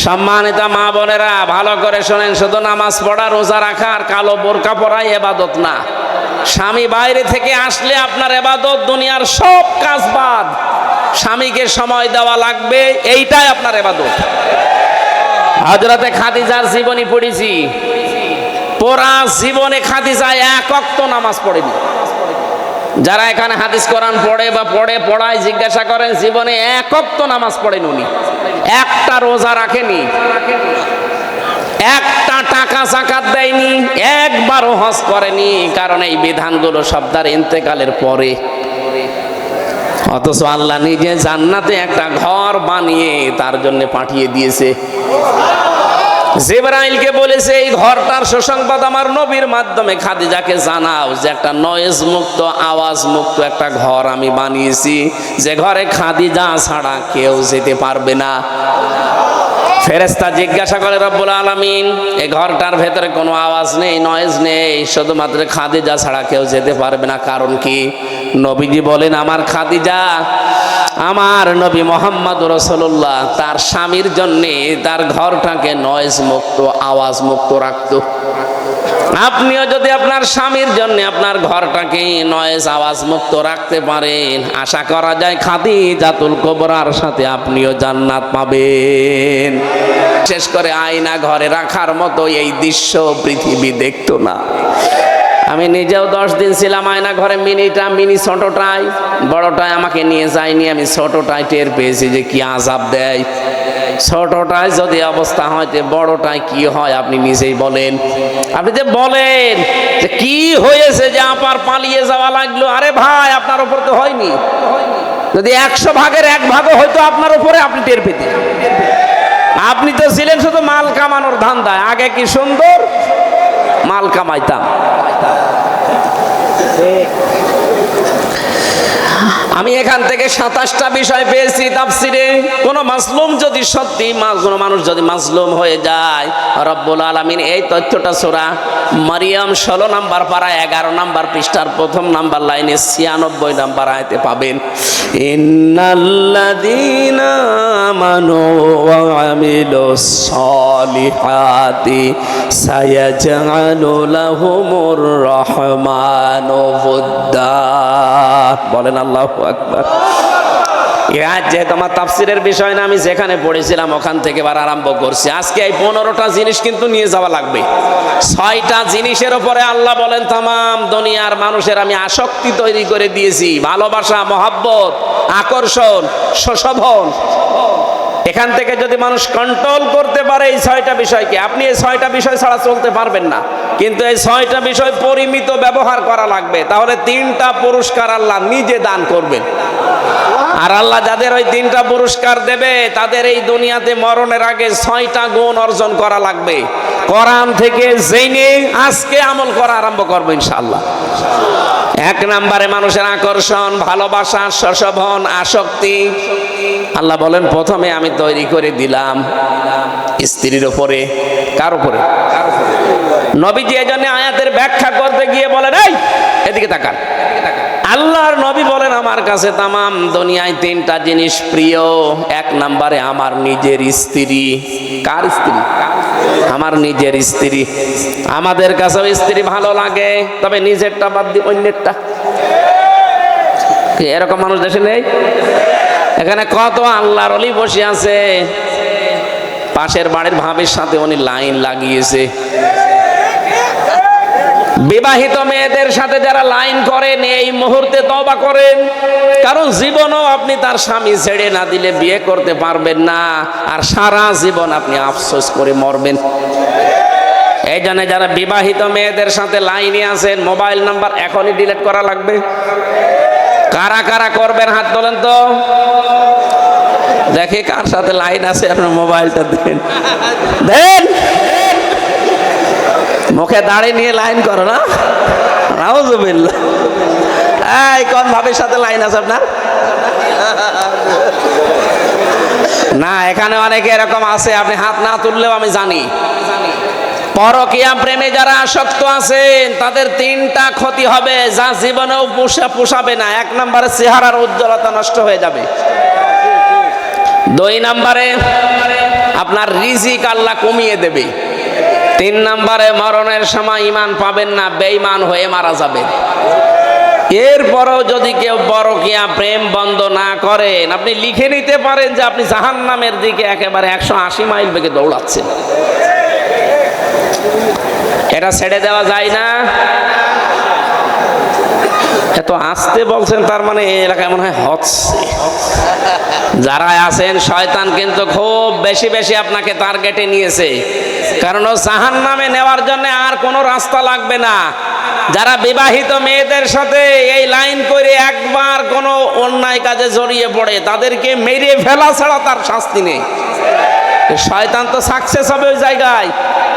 সম্মানিত মা বোনেরা, ভালো করে শোনেন, শুধু নামাজ পড়া, রোজা রাখা আর কালো বোরকা পরাই ইবাদত না। স্বামী বাইরে থেকে আসলে আপনার ইবাদত, দুনিয়ার সব কাজ বাদ। স্বামীকে সময় দেওয়া লাগবে, এইটাই আপনার ইবাদত। হযরতে খাদিজার জীবনী পড়েছি, পুরা জীবনে খাদিজা এক ওয়াক্ত নামাজ পড়েনি। যারা এখানে হাদিস কোরআন পড়ে বা পড়ায় জিজ্ঞাসা করেন, জীবনে এক ওয়াক্ত নামাজ পড়েন উনি, একটা রোজা রাখেনি, একটা টাকা যাকাত দেয়নি, একবারও হজ করেনি। কারণ এই বিধানগুলো সব তার ইন্তেকালের পরে। অথচ আল্লাহ নিজে জান্নাতে একটা ঘর বানিয়ে তার জন্য পাঠিয়ে দিয়েছে। জিবরাইলকে বলেছে, এই ঘরটার সুসংবাদ আমার নবীর মাধ্যমে খাদিজাকে জানাও যে একটা নয়েজ মুক্ত, আওয়াজ মুক্ত একটা ঘর আমি বানিয়েছি, যে ঘরে খাদিজা ছাড়া কেউ যেতে পারবে না। ফেরেশতা জিজ্ঞাসা করে, রব্বুল আলামিন, এই ঘরটার ভেতরে কোনো আওয়াজ নেই, নয়েজ নেই, শুধুমাত্র খাদিজা ছাড়া কেউ যেতে পারবে না, কারণ কি? নবীজি বলেন, আমার খাদিজা, আমার নবী মুহাম্মদ রাসূলুল্লাহ তার স্বামীর জন্যে তার ঘরটাকে নয়েজ মুক্ত, আওয়াজ মুক্ত রাখত। আপনিও যদি আপনার স্বামীর জন্য আপনার ঘরটাকে নয়েজ, আওয়াজ মুক্ত রাখতে পারেন, আশা করা যায় খাদিজাতুল কুবরার সাথে আপনিও জান্নাত পাবেন। বিশেষ করে আয়না ঘরে রাখার মতো এই দৃশ্য পৃথিবী দেখতো না। আমি নিজেও 10 দিন ছিলাম আয়না ঘরে, মিনি ছোটটাই, বড়টাই আমাকে নিয়ে যায়নি। আমি ছোটটাই টের পেয়েছি যে কি আযাব দেয়। ছোটটাই যদি অবস্থা হয়, যে বড়টাই কি হয় আপনি নিজেই বলেন। আপনি যে বলেন যে কি হয়েছে যে আপার পালিয়ে যাওয়া লাগলো, আরে ভাই আপনার উপর তো হয়নি। যদি 100 ভাগের 1 ভাগও হয়তো আপনার উপরে, আপনি টের পেতেন। আপনি তো ছিলেন শুধু মাল কামানোর ধান্দায়। আগে কি সুন্দর মাল কামাইতাম। আমি এখান থেকে 27টা বিষয় পেয়েছি তাফসিরে। কোন মাসলুম যদি সত্যি, কোন মানুষ যদি মাসলুম হয়ে যায়, রব্বুল আলামিন এই তথ্যটা সূরা মারিয়াম 16 নম্বর পারা 11 নম্বর পৃষ্ঠার 1ম নাম্বার লাইনে 96 নম্বর আয়াতে পাবেন। ইন্নাল্লাযীনা আমানু ওয়া আমিলুস সলিহাতি সায়াজআলু লাহুমুর রাহমানু উদ্দা। বলেন আল্লাহু আকবার। যেহেতু আমার তাফসিরের বিষয় না, আমি যেখানে পড়েছিলাম ওখান থেকে এবার আরম্ভ করছি। আজকে এই 15টা জিনিস কিন্তু নিয়ে যাওয়া লাগবে। 6টা জিনিসের উপরে আল্লাহ বলেন, তামাম দুনিয়ার মানুষের আমি আসক্তি তৈরি করে দিয়েছি। ভালোবাসা, মহব্বত, আকর্ষণ, সুশোভন। এখান থেকে যদি মানুষ কন্ট্রোল করতে পারে এই 6টা বিষয়কে, আপনি এই 6টা বিষয় ছাড়া চলতে পারবেন না। কিন্তু এই 6টা বিষয় পরিমিত ব্যবহার করা লাগবে, তাহলে 3টা পুরস্কার আল্লাহ নিজে দান করবেন। আর আল্লাহ যাদের ওই 3টা পুরস্কার দেবে, তাদের এই দুনিয়াতে মরণের আগে 6টা গুণ অর্জন করা লাগবে। কোরআন থেকে জেনে আজকে আমল করা আরম্ভ করবো ইনশাআল্লাহ। 1 নম্বরে মানুষের আকর্ষণ, ভালোবাসা, সুশোভন, আসক্তি। আল্লাহ বলেন, প্রথমে আমি তৈরি করে দিলাম স্ত্রীর উপরে। কার উপরে? নবীজি এজন্য আয়াতের ব্যাখ্যা করতে গিয়ে বলেন, এই এদিকে তাকান। আল্লাহর নবী বলেন, আমার কাছে তামাম দুনিয়ায় 3টা জিনিস প্রিয়। 1 নম্বরে আমার নিজের স্ত্রী। কার স্ত্রী? আমার নিজের স্ত্রী। আমাদের কাছেও স্ত্রী ভালো লাগে, তবে নিজেরটা বাদ দিয়ে অন্যেরটা। এরকম মানুষ দেশে নেই? এখানে কত আল্লাহর ওলি বসে আছে, পাশের বাড়ির ভাবির সাথে উনি লাইন লাগিয়েছে। বিবাহিত মেয়েদের সাথে যারা লাইন করেন, এই মুহূর্তে তওবা করেন, কারণ জীবনও আপনি তার স্বামী ছেড়ে না দিলে বিয়ে করতে পারবেন না, আর সারা জীবন আপনি আফসোস করে মরবেন। এই জন্য যারা বিবাহিত মেয়েদের সাথে লাইনে আছেন, মোবাইল নাম্বার এখনই ডিলিট করা লাগবে। কারা কারা করবেন হাত তোলেন তো, দেখে কার সাথে লাইন আছে। আপনার মোবাইলটা দেন, দেন। মুখে দাঁড়িয়ে নিয়ে লাইন করো না, নাউজুবিল্লাহ। এই কোন ভাবের সাথে লাইন আছে আপনার? না, এখানে অনেকে এরকম আছে, আপনি হাত না তুললেও আমি জানি। পরকীয়া প্রেমে যারা আসক্ত আছেন, তাদের 3টা ক্ষতি হবে, যা জীবনেও পোষাবে না। 1 নম্বরে চেহারার উজ্জ্বলতা নষ্ট হয়ে যাবে। 2 নম্বরে আপনার রিজিক আল্লাহ কমিয়ে দেবে। 3 নম্বরে মরণের সময় ঈমান পাবেন না, বেঈমান হয়ে মারা যাবেন। এরপরও যদি কেউ পরকীয়া প্রেম বন্ধ না করেন, আপনি লিখে নিতে পারেন যে আপনি জাহান্নামের দিকে একেবারে 180 মাইল বেগে দৌড়াচ্ছেন। এটা ছেড়ে দেওয়া যায় না। এত আসতে বলছেন, তার মানে এই এলাকায় মনে হয় হচ্ছে। যারা আছেন শয়তান কিন্তু খুব বেশি বেশি আপনাকে টার্গেটে নিয়েছে, কারণ ও জাহান্নামে নেওয়ার জন্য আর কোনো রাস্তা লাগবে না। যারা বিবাহিত মেয়েদের সাথে এই লাইন করে একবার কোনো অন্যায় কাজে জড়িয়ে পড়ে, তাদেরকে মেরে ফেলা ছাড়া তার শাস্তি নেই। শয়তান তো সাকসেস হবে ওই জায়গায়।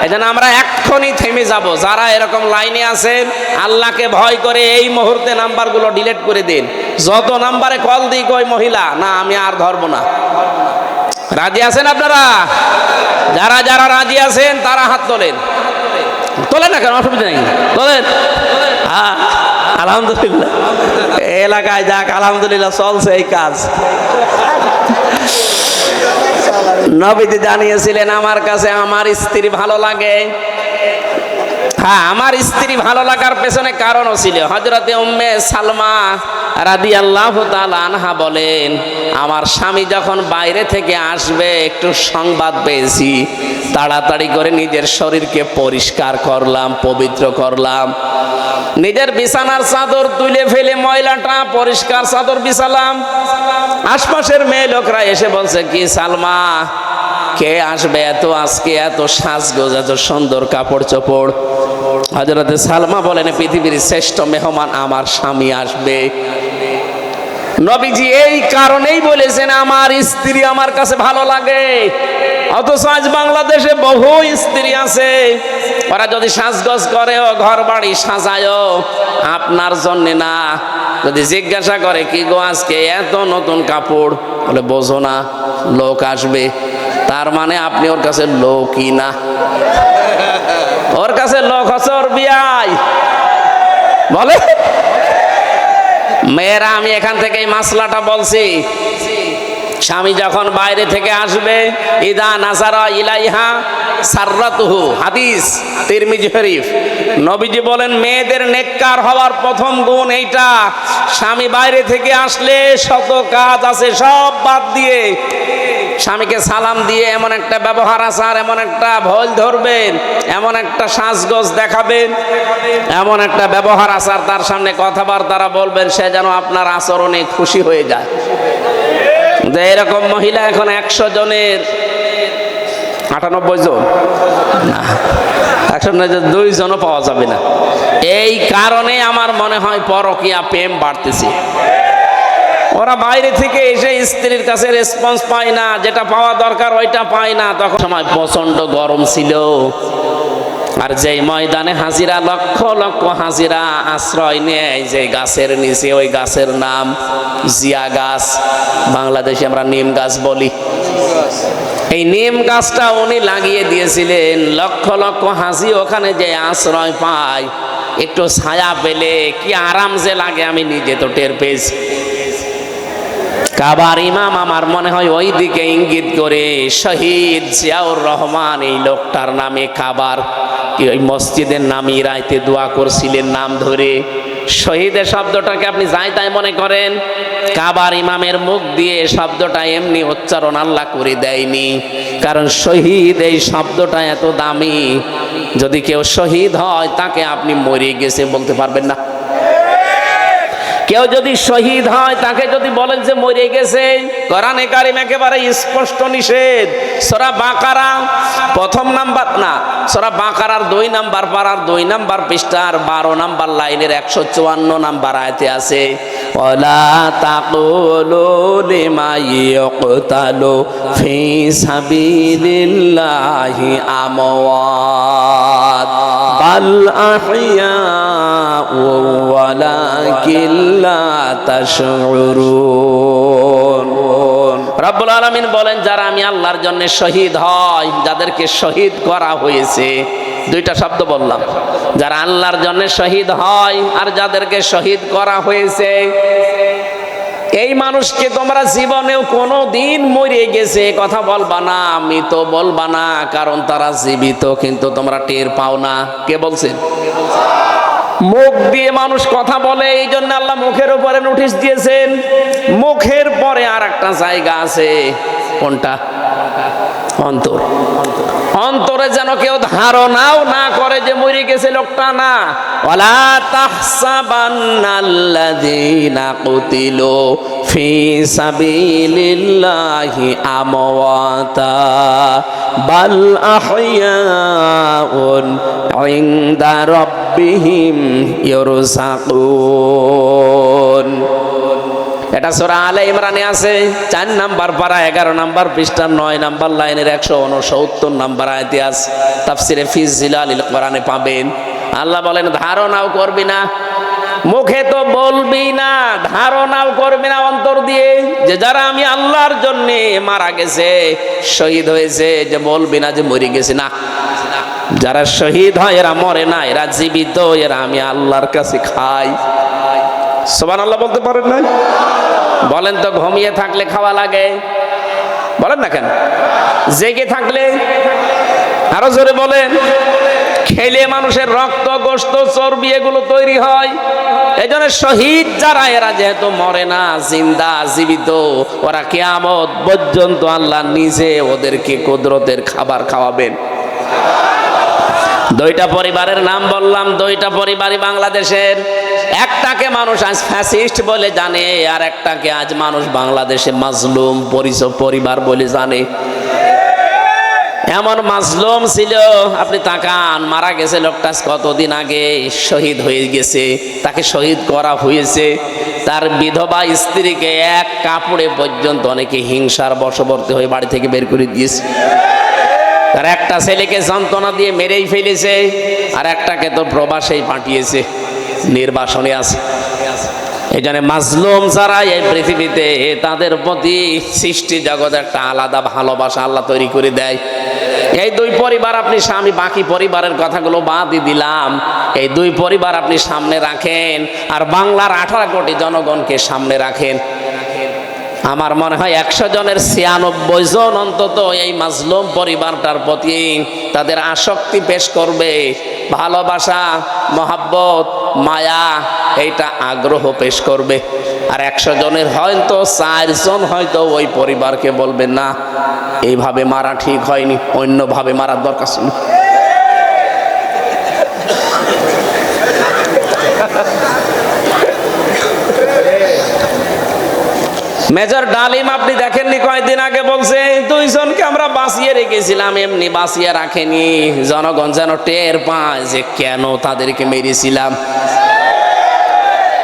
এজন্য আমরা এক্ষুনি থেমে যাব। যারা এরকম লাইনে আছেন, আল্লাহকে ভয় করে এই মুহূর্তে নাম্বারগুলো ডিলিট করে দিন। যত নাম্বারে কল দিই কই মহিলা, না আমি আর ধরবো না। রাজি আছেন আপনারা? যারা যারা রাজি আছেন তারা হাত তোলেন। তোলেন না কেন, অসুবিধা নেই, তোলেন। হ্যাঁ আলহামদুলিল্লাহ, এলাকায় যাক আলহামদুলিল্লাহ চলছে এই কাজ। নবীজি জানিয়েছিলেন আমার কাছে আমার স্ত্রী ভালো লাগে। হ্যাঁ, আমার স্ত্রী ভালো লাগার পেছনে কারণও ছিল। হযরতে উম্মে সালমা রাদিয়াল্লাহু তাআলা আনহা বলেন, আমার স্বামী যখন বাইরে থেকে আসবে একটু সংবাদ পেয়েছি, তাড়াতাড়ি করে নিজের শরীরকে পরিষ্কার করলাম, পবিত্র করলাম। নিজের বিছানার চাদর তুলে ফেলে ময়লাটা পরিষ্কার চাদর বিছালাম। আশপাশের মেয়ে লোকরা এসে বলছে, কি সালমা, কে আসবে এত আজকে, এত সাজগোজ, এত সুন্দর কাপড় চোপড়? হযরতে সালমা বলেন, পৃথিবীর শ্রেষ্ঠ মেহমান আমার স্বামী আসবে। নবীজি এই কারণেই বলেছেন আমার স্ত্রী আমার কাছে ভালো লাগে। অথচ আজ বাংলাদেশে বহু স্ত্রী আছে, ওরা যদি সাজগোজ করে ও ঘর বাড়ি সাজায়ও, আপনার জন্য না। যদি জিজ্ঞাসা করে কি গো আজকে এত নতুন কাপড়, বলে বোঝো না লোক আসবে। তার মানে আপনি ওর কাছে লোকই না, ওর কাছে লোক হচ্ছে ওর বিয়াই। বলে মেয়েরা, আমি এখান থেকে এই মাসলাটা বলছি, স্বামী যখন বাইরে থেকে আসবে, ইদা নাজারা ইলাইহা সাররাতুহু, হাদিস তিরমিজি শরীফ। নবীজি বলেন মেয়েদের নেককার হওয়ার প্রথম গুণ এইটা, স্বামী বাইরে থেকে আসলে শত কাজ আছে সব বাদ দিয়ে স্বামীকে সালাম দিয়ে এমন একটা ব্যবহার আচার, এমন একটা ভয় ধরবেন, এমন একটা সাজগোজ দেখাবেন, এমন একটা ব্যবহার আচার তার সামনে কথাবার্তা বলবেন, সে যেন আপনার আচরণে খুশি হয়ে যায়। যে এরকম মহিলা এখন 100 জনের 98 জন না, 102 জনও পাওয়া যাবে না। এই কারণে আমার মনে হয় পরকীয়া প্রেম বাড়তেছে। ওরা বাইরে থেকে এসে স্ত্রীর কাছে রেসপন্স পায় না, যেটা পাওয়া দরকার ওইটা পায় না। তখন সময় প্রচন্ড গরম ছিল, আর যেই ময়দানে হাজিরা লক্ষ লক্ষ হাজিরা আশ্রয় নেয় যে গাছের নিচে, ওই গাছের নাম জিয়া গাছ, বাংলাদেশে আমরা নিম গাছ বলি। এই নিম গাছটা উনি লাগিয়ে দিয়েছিলেন। লক্ষ লক্ষ হাজি ওখানে যে আশ্রয় পায়, একটু ছায়া পেলে কি আরাম যে লাগে আমি নিজে তো টের পেয়েছি। কাবার ইমাম আমার মনে হয় ওই দিকে ইঙ্গিত করে, শহীদ জিয়াউর রহমান এই লোকটার নামে কাবার ওই মসজিদের নামে রাইতে দোয়া করছিলেন নাম ধরে। শহীদের শব্দটাকে আপনি যাই তাই মনে করেন, কাবার ইমামের মুখ দিয়ে শব্দটা এমনি উচ্চারণ আল্লাহ করে দেয়নি, কারণ শহীদ এই শব্দটা এত দামি। যদি কেউ শহীদ হয় তাকে আপনি মরে গেছে বলতে পারবেন না। কেউ যদি শহীদ হয় তাকে যদি বলেন যে মরে গেছে, কোরআনে কারিম একেবারে স্পষ্ট নিষেধ। সূরা বাকারা প্রথম নাম্বার না, সূরা বাকারার 2 নাম্বার পারার 2 নাম্বার পৃষ্ঠার 12 নাম্বার লাইনের 154 নাম্বার আয়াতে আছে, ওয়ালা তাকুলু লিমা ইয়াকতালু ফি সাবিলিল্লাহি আমওয়াত বাল আহইয়া ওয়ালাকিন লা তাশউরুন। রব্বুল আলামিন বলেন, যারা আমি আল্লাহর জন্য শহীদ হয়, যাদেরকে শহীদ করা হয়েছে, 2টা শব্দ বললাম, যারা আল্লাহর জন্য শহীদ হয় আর যাদেরকে শহীদ করা হয়েছে, এই মানুষকে তোমরা জীবনেও কোনো দিন মরে গেছে কথা বলবা না, মৃত বলবা না, কারণ তারা জীবিত কিন্তু তোমরা টের পাও না। কে বলছেন? মুখ দিয়ে মানুষ কথা বলে, এই জন্য আল্লাহ মুখের উপরে নোটিশ দিয়েছেন। মুখের পরে আর একটা জায়গা আছে, কোনটা? অন্তর। অন্তরে যেন কেউ ধারণাও না করে যে মরে গেছে লোকটা, না। ওয়ালা তাহসাবান্নাল্লাযীনা কুতিলু ফি সাবিলিল্লাহি আমওয়াতা বাল আহইয়াউন ইনদা রাব্বিহিম ইরযাকুন। এটা সূরা আলে ইমরানে আছে, 4 নাম্বার পারা 11 নাম্বার পৃষ্ঠা 9 নাম্বার লাইনের 169 নাম্বার আয়াতে আছে। তাফসিরে ফি জিলালিল কোরআনে পাবেন। আল্লাহ বলেন ধারণাও করবি না, মুখে তো বলবি না, ধারণাও করবি না অন্তর দিয়ে যে যারা আমি আল্লাহর জন্য মারা গেছে, শহীদ হয়েছে, যে বলবি না যে মরে গেছে। না, যারা শহীদ হয় এরা মরে না, এরা জীবিত, এরা আমি আল্লাহর কাছে খাই। সুবহানাল্লাহ বলতে পারেন না? বলেন তো, ঘুমিয়ে থাকলে খাওয়া লাগে? বলেন না কেন? জেগে থাকলে? আরো জোরে বলেন। খেলে মানুষের রক্ত, গোশত, চর্বি এগুলো তৈরি হয়। এই জন্য শহীদ যারা, এরা যেহেতু মরে না, জিন্দা, জীবিত, ওরা কিয়ামত পর্যন্ত আল্লাহ নিজে ওদেরকে কুদরতের খাবার খাওয়াবেন। দুইটা পরিবারের নাম বললাম, দুইটা পরিবারই বাংলাদেশের। একটাকে মানুষ আজ ফ্যাসিস্ট বলে জানে, আর একটাকে আজ মানুষ বাংলাদেশে মাজলুম পরিবার বলে জানে। এমন মাজলুম ছিল, আপনি তাকান, মারা গেছে লোকটা কতদিন আগে, শহীদ হয়ে গেছে, তাকে শহীদ করা হয়েছে। তার বিধবা স্ত্রীকে এক কাপড়ে পর্যন্ত অনেকে হিংসার বশবর্তী হয়ে বাড়ি থেকে বের করে দিয়েছে। তার একটা ছেলেকে যন্ত্রণা দিয়ে মেরেই ফেলেছে, আর একটাকে তো প্রবাসেই পাঠিয়েছে, নির্বাসনে আছে। এই জন্য মাজলুম যারা এই পৃথিবীতে, তাদের প্রতি সৃষ্টি জগৎ একটা আলাদা ভালোবাসা আল্লাহ তৈরি করে দেয়। এই দুই পরিবার আপনি, আমি বাকি পরিবারের কথাগুলো বাদই দিলাম, এই দুই পরিবার আপনি সামনে রাখেন, আর বাংলার 18 কোটি জনগণকে সামনে রাখেন। আমার মনে হয় 100 জনের 96 জন অন্তত এই মাজলুম পরিবারটার প্রতি তাদের আসক্তি পেশ করবে, ভালোবাসা, মহাব্বত, মায়া, এইটা আগ্রহ পেশ করবে। আর 100 জনের হয়তো 4 জন হয়তো ওই পরিবারকে বলবে না, এইভাবে মারা ঠিক হয়নি, অন্যভাবে মারার দরকার ছিল। মেজর ডালিম আপনি দেখেননি, কয়েকদিন আগে বলছে 2 জনকে আমরা বাঁচিয়ে রেখেছিলাম, এমনি বাঁচিয়ে রাখেনি, জনগণ যেন টের পায় যে কেন তাদেরকে মেরেছিলাম।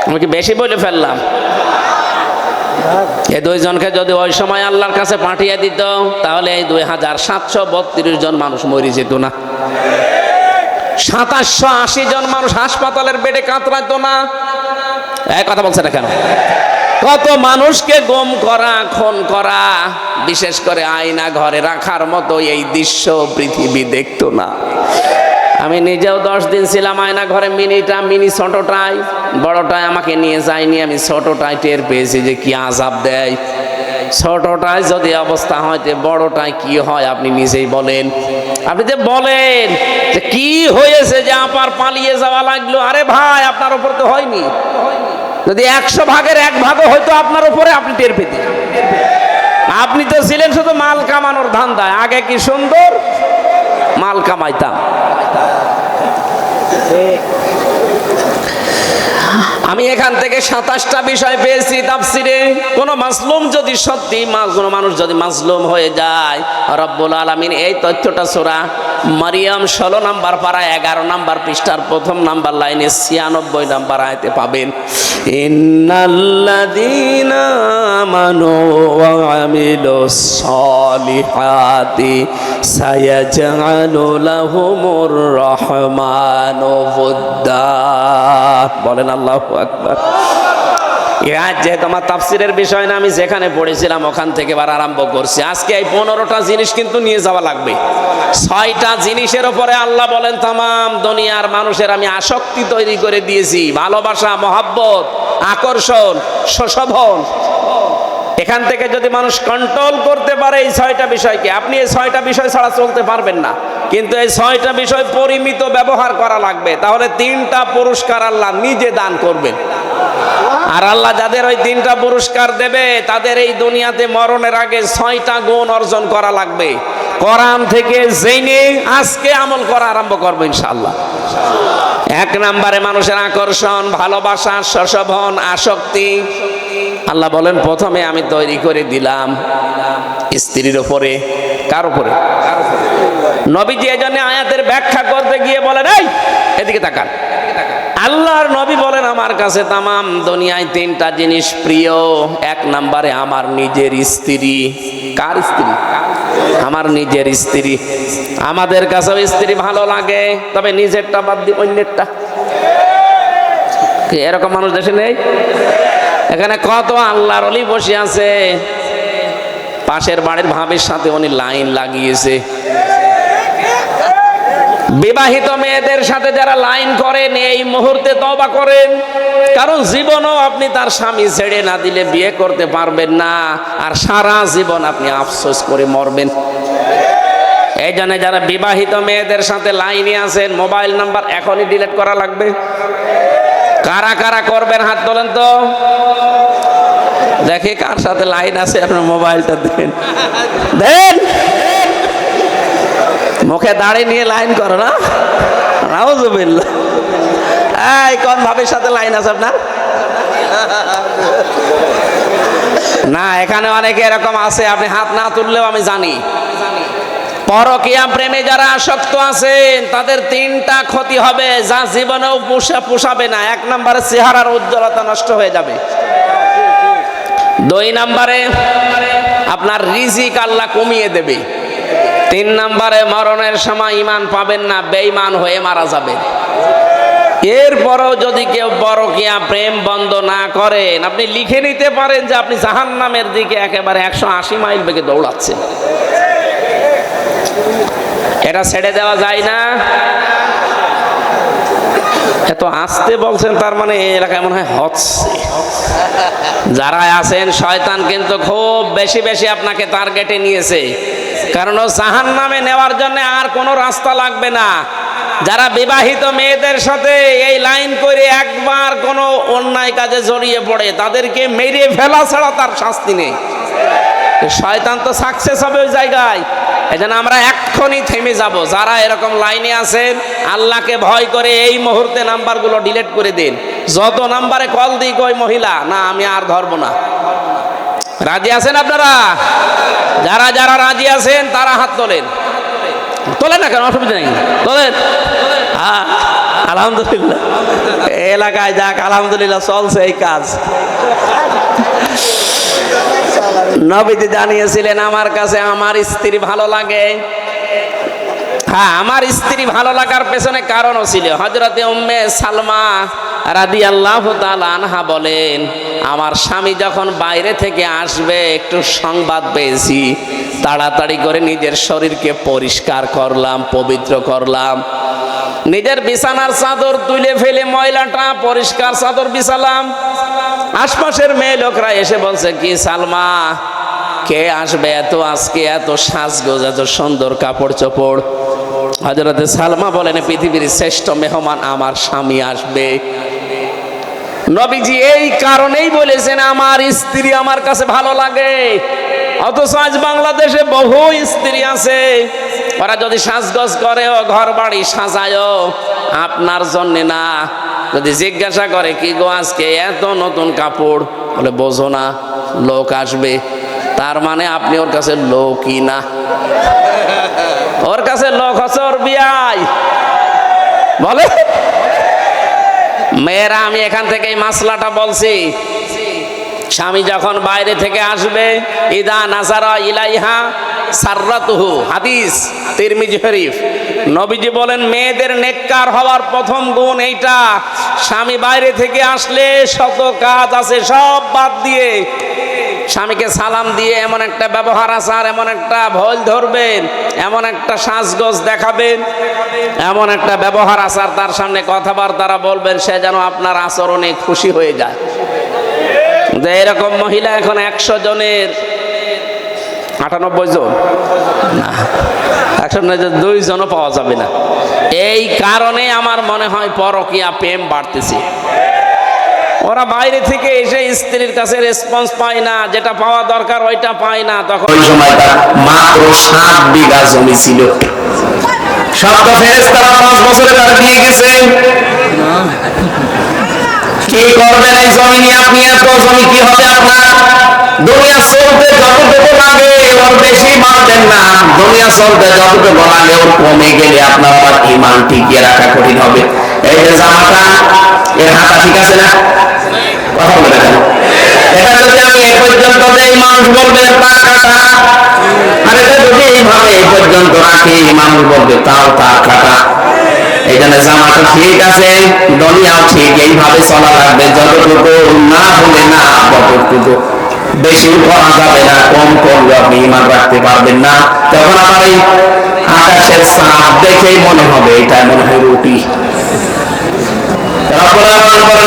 আমি কি বেশি বলে ফেললাম? এই 2 জনকে যদি ওই সময় আল্লাহর কাছে পাঠিয়ে দিত, তাহলে এই 2732 জন মানুষ মরে যেত না, 2780 জন মানুষ হাসপাতালের বেডে কাতরাতো না। এই কথা বলছে না কেন? কত মানুষকে গুম করা, খুন করা, বিশেষ করে আয়না ঘরে রাখার মতো এই দৃশ্য পৃথিবী দেখতো না। আমি নিজেও 10 দিন ছিলাম আয়না ঘরে, মিনি ছোটটাই, বড়টাই আমাকে নিয়ে যায়নি। আমি ছোটটাই টের পেয়েছি যে কি আযাব দেয়। ছোটটাই যদি অবস্থা হয়, বড়টাই কি হয় আপনি নিজেই বলেন। আপনি যে বলেন যে কি হয়েছে যে আপার পালিয়ে যাওয়া লাগলো, আরে ভাই আপনার উপর তো হয়নি। যদি 100 ভাগের 1 ভাগও হয়তো আপনার উপরে, আপনি টের পেতেন। আপনি তো ছিলেন শুধু মাল কামানোর ধান্দায়, আগে কি সুন্দর মাল কামাইতাম। আমি এখান থেকে 27টা বিষয় পেয়েছি তাফসিরে। কোন মাজলুম যদি সত্যি, কোন মানুষ যদি মাজলুম হয়ে যায়, রব্বুল আলামিন এই তথ্যটা সূরা মারিয়াম 16 নাম্বার পারা 11 নাম্বার পৃষ্ঠার 1ম নাম্বার লাইনে 96 নাম্বার আয়াতে পাবেন। ইন্নাল্লাযীনা আমানু ওয়া আমিলুস সালিহাতি সায়াজআলু লাহুমুর রাহমানু উদ্দা। বলেন আল্লাহু আকবার। যেহেতু আমার তাফসিরের বিষয় না, আমি যেখানে পড়েছিলাম ওখান থেকে আবার আরম্ভ করছি। আজকে এই 15টা জিনিস কিন্তু নিয়ে যাওয়া লাগবে। ছয়টা জিনিসের উপরে আল্লাহ বলেন তামাম দুনিয়ার মানুষের আমি আসক্তি তৈরি করে দিয়েছি, ভালোবাসা, মহাব্বত, আকর্ষণ, সুশোভন। এখান থেকে যদি মানুষ কন্ট্রোল করতে পারে এই ছয়টা বিষয়কে, আপনি এই ছয়টা বিষয় ছাড়া চলতে পারবেন না, কিন্তু এই ছয়টা বিষয় পরিমিত ব্যবহার করা লাগবে, তাহলে 3টা পুরস্কার আল্লাহ নিজে দান করবেন। আর আল্লাহ যাদের ওই 3টা পুরস্কার দেবে তাদের এই দুনিয়াতে মরণের আগে 6টা গুণ অর্জন করা লাগবে। কোরআন থেকে জেনে আজকে আমল করা আরম্ভ করবো ইনশাআল্লাহ। 1 নম্বরে মানুষের আকর্ষণ, ভালোবাসা, সুশোভন, আসক্তি। আল্লাহ বলেন প্রথমে আমি তৈরি করে দিলাম স্ত্রীর উপরে। কার উপরে? নবীজি এজন্য আয়াতের ব্যাখ্যা করতে গিয়ে বলেন, এই এদিকে তাকান। আল্লাহর নবী বলেন আমার কাছে তামাম দুনিয়ায় 3টা জিনিস প্রিয়। 1 নম্বরে আমার নিজের স্ত্রী। কার স্ত্রী? আমার নিজের স্ত্রী। আমাদের কাছেও স্ত্রী ভালো লাগে, তবে নিজেরটা বাদ দিয়ে অন্যেরটা। এরকম মানুষ দেশে নেই? এখানে কত আল্লাহর ওলি বসে আছে, পাশের বাড়ির ভাবির সাথে উনি লাইন লাগিয়েছে। বিবাহিত মেয়েদের সাথে যারা লাইন করেন এই মুহূর্তে তওবা করেন, কারণ জীবনও আপনি তার স্বামী ছেড়ে না দিলে বিয়ে করতে পারবেন না, আর সারা জীবন আপনি আফসোস করে মরবেন। এই জন্য যারা বিবাহিত মেয়েদের সাথে লাইনে আছেন, মোবাইল নাম্বার এখনই ডিলিট করা লাগবে। কারা কারা করবেন হাত তোলেন তো দেখে, কার সাথে লাইন আছে আপনার মোবাইলটা দেন, দেন। মুখে দাড়ি নিয়ে লাইন করো না, নাউজুবিল্লাহ। এই কোন ভাবির সাথে লাইন আছে আপনার? না, এখানে অনেকে এরকম আছে, আপনি হাত না তুললেও আমি জানি। পরকীয়া প্রেমে যারা আসক্ত আছেন তাদের 3টা ক্ষতি হবে, যা জীবনেও পোষাবে না। 1 নম্বরে চেহারার উজ্জ্বলতা নষ্ট হয়ে যাবে। 2 নম্বরে আপনার রিজিক আল্লাহ কমিয়ে দেবে। 3 নম্বরে মরণের সময় ঈমান পাবেন না, বেঈমান হয়ে মারা যাবেন। এরপরও যদি কেউ পরকীয়া প্রেম বন্ধ না করেন, আপনি লিখে নিতে পারেন যে আপনি জাহান্নামের দিকে একেবারে 180 মাইল বেগে দৌড়াচ্ছেন। এটা ছেড়ে দেওয়া যায় না। এত আসতে বলছেন, তার মানে এই এলাকায় মনে হয় হচ্ছে। যারা আছেন শয়তান কিন্তু খুব বেশি বেশি আপনাকে টার্গেটে নিয়েছে, কারণ ও জাহান্নামে নেওয়ার জন্য আর কোনো রাস্তা লাগবে না। যারা বিবাহিত মেয়েদের সাথে এই লাইন করে একবার কোনো অন্যায় কাজে জড়িয়ে পড়ে, তাদেরকে মেরে ফেলা ছাড়া তার শাস্তি নেই। শয়তান তো সাকসেস হবে ওই জায়গায়। এজন্য আমরা এক্ষুনি থেমে যাব। যারা এরকম লাইনে আছেন, আল্লাহকে ভয় করে এই মুহূর্তে নাম্বারগুলো ডিলিট করে দিন। যত নাম্বারে কল দিই কই মহিলা, না আমি আর ধরবো না। রাজি আছেন আপনারা? যারা যারা রাজি আছেন তারা হাত তোলেন। তোলেন না কেন, অসুবিধা নেই, তোলেন। হ্যাঁ, আলহামদুলিল্লাহ। এলাকায় যাক, আলহামদুলিল্লাহ চলছে এই কাজ। নবীজি জানিয়েছিলেন আমার কাছে আমার স্ত্রী ভালো লাগে। হ্যাঁ, আমার স্ত্রী ভালো লাগার পেছনে কারণও ছিল। হযরতে উম্মে সালমা রাদিয়াল্লাহু তাআলা আনহা বলেন, আমার স্বামী যখন বাইরে থেকে আসবে একটু সংবাদ পেয়েছি, তাড়াতাড়ি করে নিজের শরীরকে পরিষ্কার করলাম, পবিত্র করলাম। নিজের বিছানার চাদর তুলে ফেলে ময়লাটা পরিষ্কার চাদর বিছালাম। আশপাশের মেয়ে লোকরা এসে বলছে, কি সালমা, কে আসবে এত আজকে, এত সাজগোজ, এত সুন্দর কাপড় চোপড়? হযরতে সালমা বলেন, পৃথিবীর শ্রেষ্ঠ মেহমান আমার স্বামী আসবে। নবীজি এই কারণেই বলেছেন আমার স্ত্রী আমার কাছে ভালো লাগে। অথচ আজ বাংলাদেশে বহু স্ত্রী আছে, ওরা যদি সাজগোজ করেও, ঘর বাড়ি সাজায়ও, আপনার জন্যে না। যদি জিজ্ঞাসা করে, কি গো আজকে এত নতুন কাপড়, বলে বোঝো না, লোক আসবে। তার মানে আপনি ওর কাছে লোকই না, ওর কাছে লোক হচ্ছে ওর বিয়াই। বলে মেয়েরা, আমি এখান থেকে এই মাসলাটা বলছি, স্বামী যখন বাইরে থেকে আসবে, ইদা নাজারা ইলাইহা সাররাতুহু, হাদিস তিরমিজি শরীফ। নবীজি বলেন মেয়েদের নেককার হওয়ার প্রথম গুণ এইটা, স্বামী বাইরে থেকে আসলে শত কাজ আছে সব বাদ দিয়ে স্বামীকে সালাম দিয়ে এমন একটা ব্যবহার আচার, এমন একটা ভয় ধরবেন, এমন একটা সাজগোজ দেখাবেন, এমন একটা ব্যবহার আচার তার সামনে কথাবার্তারা বলবেন, সে যেন আপনার আচরণে খুশি হয়ে যায়। যে এরকম মহিলা এখন 100 জনের 98 জন না, 102 জনও পাওয়া যাবে না। এই কারণে আমার মনে হয় পরকীয়া প্রেম বাড়তেছে। ওরা বাইরে থেকে এসে স্ত্রীর কাছে রেসপন্স পায় না, যেটা পাওয়া দরকার ওইটা পায় না। তখন ওই সময় তার মাত্র 7 বিঘা জমি ছিল। সপ্ত ফেরেশতারা 5 বছরে তার দিয়ে গেছে। কি করবেন এই জমি নিয়ে আপনি? এত জমি কি হবে আপনার? দুনিয়া চলতে যতটুকু লাগে ওর বেশি বাড়বেন না, দুনিয়া চলতে যতটুকু লাগে ওর কমে গেলে আপনার আবার ঈমান টিকিয়ে রাখা কঠিন হবে। এই যে জামাটা, এর হাতা ঠিক আছে না? কথা বলে দেখেন, এটা যদি আমি এই পর্যন্ত দেই, মানুষ বলবে তা কাটা, আর এটা যদি এইভাবে এই পর্যন্ত রাখি, মানুষ বলবে তাও তা কাটা। এই জন্য জামাটা ঠিক আছে, দুনিয়াও ঠিক, এইভাবে চলা লাগবে। যতটুকু না হলে না, ততটুকু বেশি করা যাবে না, কম করলে আপনি ঈমান রাখতে পারবেন না। তখন আবার এই আকাশের চাঁদ দেখেই মনে হবে এটা মনে হয় রুটি।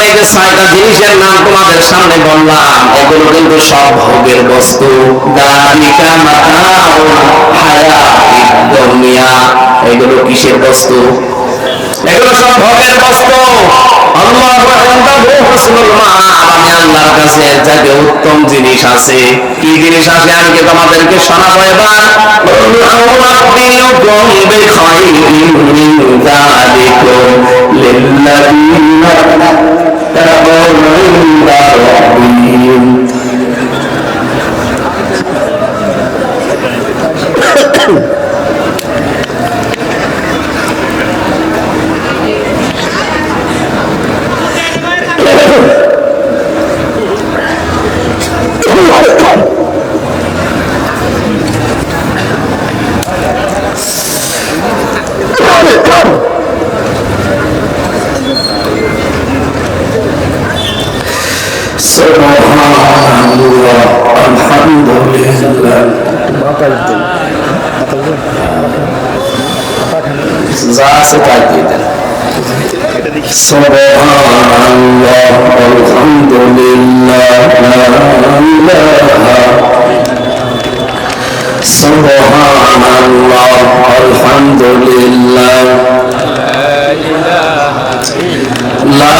এই যে 6টা জিনিসের নাম তোমাদের সামনে বললাম, এগুলো কিন্তু সব ভোগের বস্তু। এগুলো কিসের বস্তু? এগুলো সব ভোগের বস্তু। আমি আল্লাহর কাছে যাতে উত্তম জিনিস আছে। কি জিনিস আছে আমি কি তোমাদেরকে শোনাবো এবার। যা আছে তাই দিয়ে দেন। সুবহানাল্লাহ আলহামদুলিল্লাহ লা ইলাহা সুবহানাল্লাহ আলহামদুলিল্লাহ লা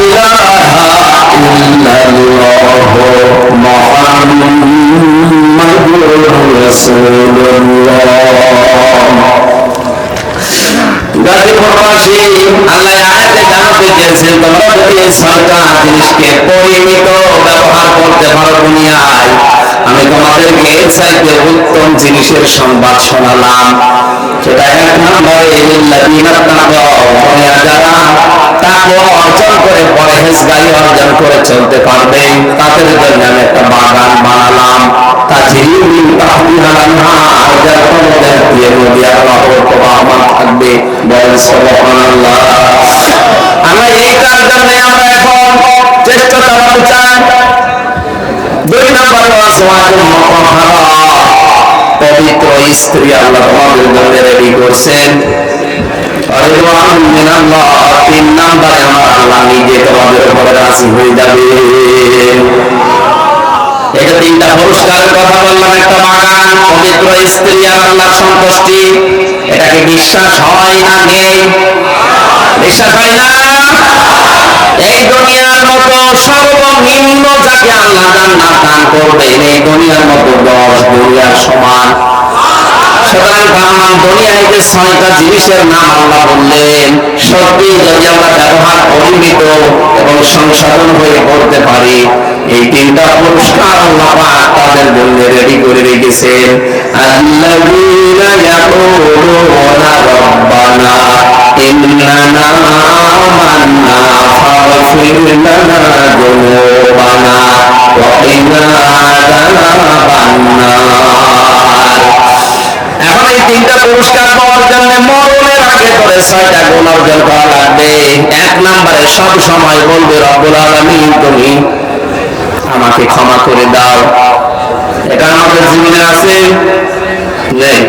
ইলাহা ইল্লাল্লাহ মুহাম্মাদুর রাসূলুল্লাহ। গাজীপুরবাসী আল্লাহ আয়াতে জানাতে চেয়েছেন, তোমরা যদি এই 6টা জিনিসকে পরিমিত ব্যবহার করতে পারো দুনিয়ায়, আমি তোমাদেরকে এর চাইতে উত্তম জিনিসের সংবাদ শোনালাম। সেটা 1 নম্বরে যারা তাকওয়া অর্জন করে পরহেজগারি অর্জন করে চলতে পারবে, তাদের জন্য আমি একটা বাগান বানালাম। তাজরি মিন তাহতিহাল আনহার, যার তলদেশ দিয়ে নদী আর নহর প্রবাহমান থাকবে। বলেন সুবহানাল্লাহ। আমরা এইটার জন্য আমরা এখন চেষ্টা চালাতে চাই। 2 নম্বরে পবিত্র স্ত্রী আল্লাহ তোমাদের জন্য রেডি করছেন। 3 নম্বরে আমার আল্লাহ নিজে তোমাদের উপরে রাজি হয়ে যাবে। এটা 3টা পুরস্কারের কথা বললাম। একটা বাগান, পবিত্র স্ত্রী আর আল্লাহর সন্তুষ্টি। এটাকে বিশ্বাস হয় না নেই? বিশ্বাস হয় না? এই দুনিয়ার মতো সর্বনিম্ন যাকে আল্লাহ জান্নাত দান করবেন, এই দুনিয়ার মতো 10 দুনিয়ার সমান। সুতরাং দুনিয়ায় যে 6টা জিনিসের নাম আল্লাহ বললেন, সত্যি যদি আমরা ব্যবহার পরিমিত এবং সংশোধন হয়ে করতে পারি, এই 3টা পুরস্কার আল্লাহ পাক তাদের জন্য রেডি করে রেখেছেন। আল্লাযীনা ইয়াকুলুনা রাব্বানা ইন্নানা আমান্না ফাগফির লানা যুনুবানা ওয়া কিনা আযাবান নার। এখন এই 3টা পুরস্কার পাওয়ার জন্য মরণের আগে করে 6টা গুণ অর্জন করা লাগবে। 1 নম্বরে সব সময় বলবে রব্বুল আলামিন তুমি আমাকে ক্ষমা করে দাও। এটা আমাদের জীবনে আছে নেই?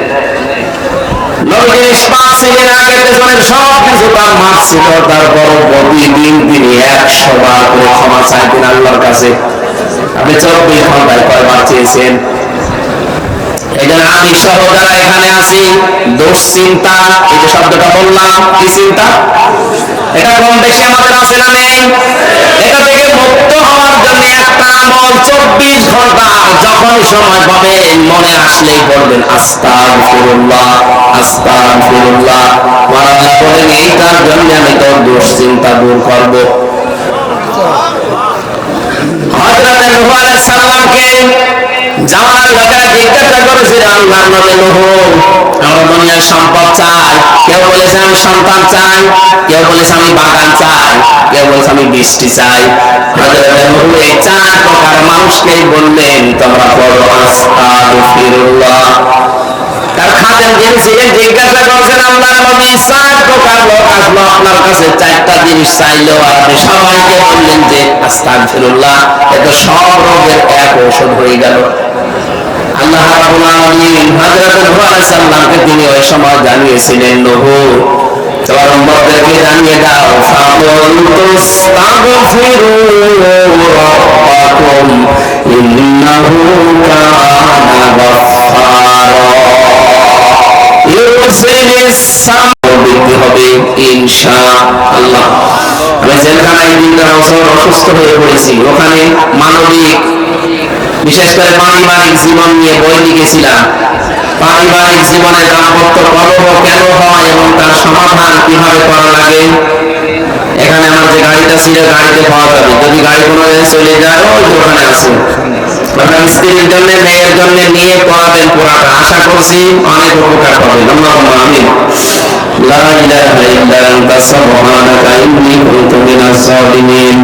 নবী নিষ্পাপ ছিলেন, আগের পেছনের সব কিছু তার মাফ ছিল, তারপর প্রতিদিন তিনি 100 বার করে ক্ষমা চাইতেন আল্লাহর কাছে। আপনি 24 ঘন্টায় কয়বার চেয়েছেন? এই জন্য আমি সহ যারা এখানে আছি, দুশ্চিন্তা, এই যে শব্দটা বললাম, কি চিন্তা? এটা কম বেশি আমাদের আছে না নেই? এটা থেকে মুক্ত হওয়ার জন্য একটা আমল 24 ঘন্টা যখনই সময় পাবেন মনে আসলেই পড়বেন আস্তাগফিরুল্লাহ, আস্তাগফিরুল্লাহ। আল্লাহ বলেন এইটার জন্য আমি তোর দুশ্চিন্তা দূর করব। হযরত নূহ আলাইহিস সালামকে জামানার লোকেরা জিজ্ঞাসা করেছিল, আল্লাহর নবী নূহ, আমরা দুনিয়ার সম্পদ চাই। কেউ বলেছে আমি সন্তান চাই, কেউ বলেছে আমি বাগান চাই, কেউ বলেছে আমি বৃষ্টি চাই। হযরত নূহ এই 4 প্রকার মানুষকেই বললেন তোমরা পড়ো আস্তাগফিরুল্লাহ। তার খাদেম যিনি ছিলেন জিজ্ঞাসা করছেন, আল্লাহর নবী 4 প্রকার লোক আসলো আপনার কাছে, 4টা জিনিস চাইলো আর আপনি সবাইকে বললেন যে আস্তাগফিরুল্লাহ। এত সব রোগের এক ঔষধ হয়ে গেল। আল্লাহ রাব্বুল আলামিন হযরত নূহ আলাইহিস সালামকে তিনি ওই সময় জানিয়েছিলেন, নূহ তোমার উম্মতদেরকে জানিয়ে দাও, ফাকুলতুস্তাগফিরু রাব্বাকুম ইন্নাহু কানা গাফফারা ইউরসিলিস সামাওয়াতি হবে ইনশাআল্লাহ। আমি জেলখানায় 3 বছর অসুস্থ হয়ে পড়েছি, ওখানে মানবিক বিশেষ করে পারিবারিক জীবন নিয়ে বই লিখেছিলাম। পারিবারিক জীবনে দাম্পত্য কলহ কেন হয় এবং তার সমাধান কিভাবে করা লাগে। এখানে আমার যে গাড়িটা ছিল গাড়িতে পাওয়া যাবে, যদি গাড়ি কোনো চলে যায় ওই ওখানে আছে। আপনার স্ত্রীর জন্য মেয়ের জন্য নিয়ে পড়াবেন পুরাটা, আশা করছি অনেক উপকার পাবেন। আল্লাহুম্মা আমিন। লা ইলাহা ইল্লা আনতা সুবহানাকা ইন্নী কুনতু মিনাজ জালিমিন।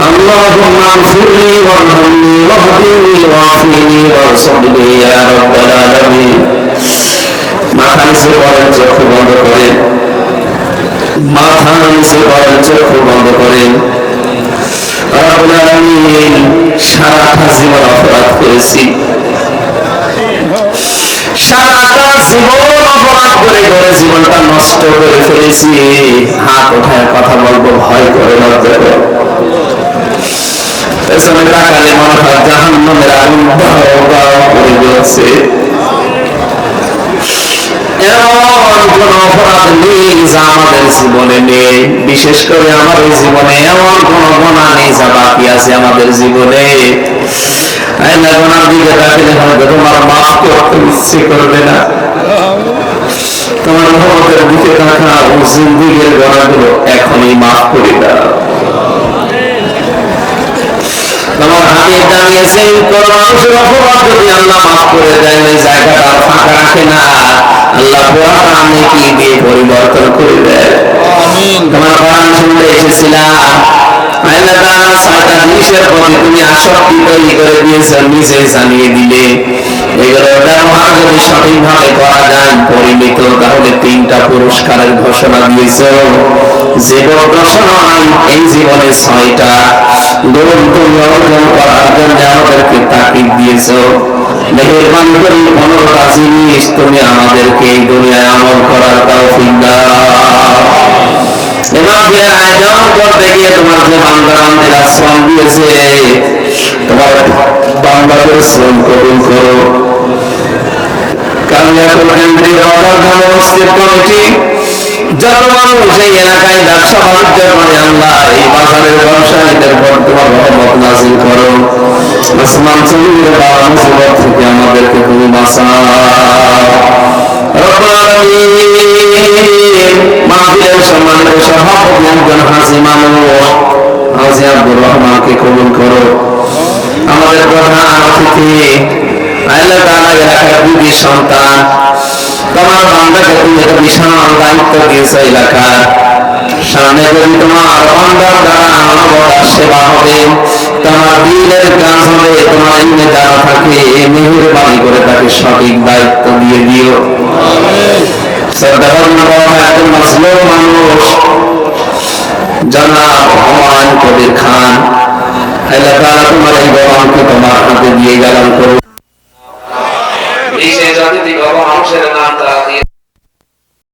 আল্লাহুম্মা আগফিরলি ওয়ারহামনি ওয়াহদিনি ওয়াআফিনি ওয়ারযুকনি ইয়া রাব্বাল আলামিন। মাথা নিচু করেন, চোখ বন্ধ করেন, মাথা নিচু করেন, চোখ বন্ধ করেন। রব্বুল আলামিন, সারাটা জীবন অপরাধ করেছি, সারাটা জীবন অপরাধ করে করে জীবনটা নষ্ট করে ফেলেছি। হাত ওঠায় কথা বলবো ভয় করে, লজ্জা করে। পেছনে তাকালে মনে হয় জাহান্নামের আগুন দাও দাও করে জ্বলছে। এমন কোন অপরাধ নেই যা আমাদের জীবনে নেই, বিশেষ করে আমার এই জীবনে এমন কোন গুনাহ নেই যা বাকি আছে আমাদের জীবনে। আল্লাহ গুনার দিকে তাকালে হয়তো তোমার মাফ করতে ইচ্ছে করবে না। তোমার রহমতের দিকে তাকাও, জিন্দেগীর গুনাহগুলো এখনই মাফ করে দাও। তোমার হাবিব জানিয়েছেন কোন মানুষের অপরাধ যদি আল্লাহ মাফ করে দেয় ওই জায়গাটা ফাঁকা রাখে না, আল্লাহ পুরাটা নেকি দিয়ে পরিবর্তন করে দেয়। তোমার কোরআন শুনতে এসেছিলাম, আল্লাহ তাআলা 6টা জিনিসের প্রতি তুমি আসক্তি তৈরি করে দিয়েছেন, নিজে জানিয়ে দিলে। এগুলো ব্যবহার যদি সঠিকভাবে করা যায় পরিমিত, তাহলে 3টা পুরস্কারের ঘোষণা দিয়েছ। জীবন দর্শন এই জীবনে 6টা গুণ তুমি অর্জন করার জন্য আমাদেরকে তাকিদ দিয়েছ। মেহেরবানি করে 15টা জিনিস তুমি আমাদেরকে এই দুনিয়ায় আমল করার তৌফিক দাও। মাহফিলের আয়োজন করতে গিয়ে তোমার যে বান্দা-বান্দীরা শ্রম দিয়েছে, তোমার বান্দাদের শ্রম কবুল করো। কালিয়াকৈর কেন্দ্রীয় অর্গান মসজিদ কমিটি যত মানুষ এই এলাকায় ব্যবসা বাণিজ্য করে, আল্লাহ এই বাজারের ব্যবসায়ীদের উপর তোমার রহমত নাযিল করো। আসমান জমিনের বালা মুসিবত থেকে আমাদেরকে তুমি বাঁচাও। রব্বুল আলামিন, মাহফিলের সম্মানিত সভাপতি একজন হাজী মানুষ হাজী আব্দুর রহমানকে কবুল করো। আমাদের প্রধান অতিথি আল্লাহ তাআলা এলাকার দুটি সন্তান, তোমার বান্দাকে তুমি একটা বিশাল দায়িত্ব দিয়েছো এলাকার সামনে। যদি তোমার বান্দার দ্বারা মানবতার সেবা হবে, তোমার দিনের কাজ হবে, তোমার ইলমে যারা থাকে মেহেরবানি করে তাকে সঠিক দায়িত্ব দিয়ে দিও। একজন মাসলুম মানুষ জনাব হুমায়ুন কবির খান, আল্লাহ তাআলা তোমার এই ভবনকে তোমার হাতে দিয়ে গেলাম করুন। বিশেষ অতিথি ভবন অংশের নাম তারা দিয়ে